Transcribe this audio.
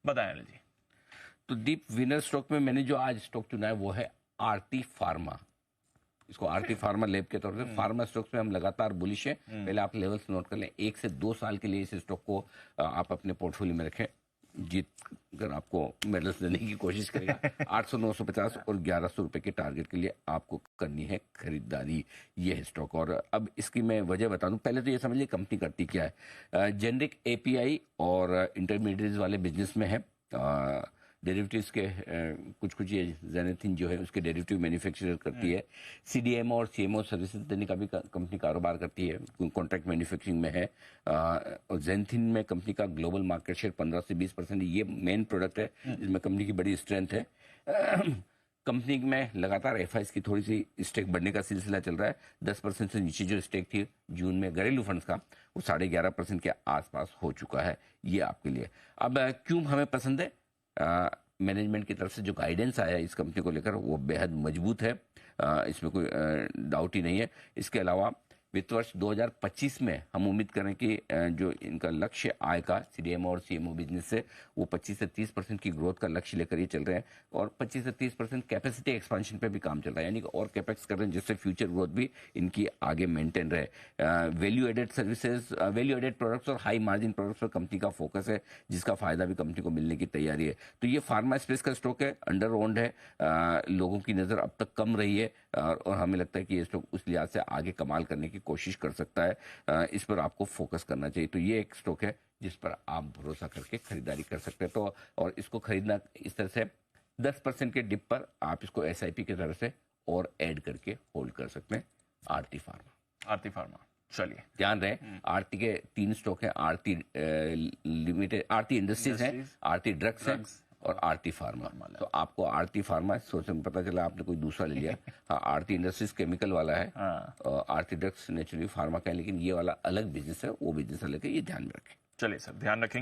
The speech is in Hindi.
बताएं अनिल जी। तो दीप, विनर स्टॉक में मैंने जो आज स्टॉक चुना है वो है आरती फार्मा। इसको आरती फार्मा लैब के तौर पे फार्मा स्टॉक्स में हम लगातार बुलिश है। पहले आप लेवल्स नोट कर लें। 1 से 2 साल के लिए इस स्टॉक को आप अपने पोर्टफोलियो में रखें। जीत कर आपको मेडल्स देने की कोशिश करेगा। 800, 950 और 1100 रुपए के टारगेट के लिए आपको करनी है खरीदारी। ये है स्टॉक। और अब इसकी मैं वजह बता दूं। पहले तो ये समझ लीजिए कंपनी करती क्या है। जेनरिक एपीआई और इंटरमीडिएट्स वाले बिजनेस में है। डेरिवेटिव्स के कुछ कुछ ये जेनेथिन जो है उसके डेरिवेटिव मैन्युफैक्चरर करती है। सीडीएमओ और सीएमओ सर्विसेज देने का भी कंपनी कारोबार करती है। कॉन्ट्रैक्ट मैन्युफैक्चरिंग में है। और जेनेथिन में कंपनी का ग्लोबल मार्केट शेयर 15 से 20%। ये मेन प्रोडक्ट है जिसमें कंपनी की बड़ी स्ट्रेंथ है। कंपनी में लगातार एफआईएस की थोड़ी सी स्टेक बढ़ने का सिलसिला चल रहा है। 10% से नीचे जो स्टेक थी जून में घरेलू फंड्स का, वो 11.5% के आसपास हो चुका है। ये आपके लिए अब क्यों हमें पसंद है। मैनेजमेंट की तरफ से जो गाइडेंस आया है इस कंपनी को लेकर वो बेहद मजबूत है। इसमें कोई डाउट ही नहीं है। इसके अलावा वित्त वर्ष 2025 में हम उम्मीद करें कि जो इनका लक्ष्य आय का सीडीएमओ और सीएमओ बिजनेस से वो 25 से 30% की ग्रोथ का लक्ष्य लेकर ये चल रहे हैं। और 25 से 30% कैपेसिटी एक्सपांशन पे भी काम चल रहा है, यानी कि और कैपेक्स कर रहे हैं जिससे फ्यूचर ग्रोथ भी इनकी आगे मेंटेन रहे। Value added services, value added products और हाई मार्जिन प्रोडक्ट्स पर कंपनी का फोकस है, जिसका फायदा भी कंपनी को मिलने की तैयारी है। तो ये फार्मा स्पेस का स्टॉक है, अंडर ओन्ड है। लोगों की नज़र अब तक कम रही है और हमें लगता है कि ये स्टॉक उस लिहाज से आगे कमाल करने की कोशिश कर सकता है। इस पर आपको फोकस करना चाहिए। तो ये एक स्टॉक है जिस पर आप भरोसा करके खरीदारी कर सकते हैं। तो और इसको खरीदना इस तरह से 10% के डिप पर आप इसको एसआईपी की तरफ से और ऐड करके होल्ड कर सकते हैं। आरती फार्मा। आरती फार्मा, चलिए ध्यान रहे आरती के 3 स्टॉक हैं। आरती लिमिटेड, आरती इंडस्ट्रीज है, आरती ड्रग्स है और आरती फार्मा। तो आपको आरती फार्मा सोचने में पता चला आपने कोई दूसरा ले लिया। हाँ, आरती इंडस्ट्रीज केमिकल वाला है। आरती ड्रग्स नेचुरली फार्मा का है, लेकिन ये वाला अलग बिजनेस है, वो बिजनेस अलग है, ये ध्यान में रखें। चलिए सर, ध्यान रखेंगे।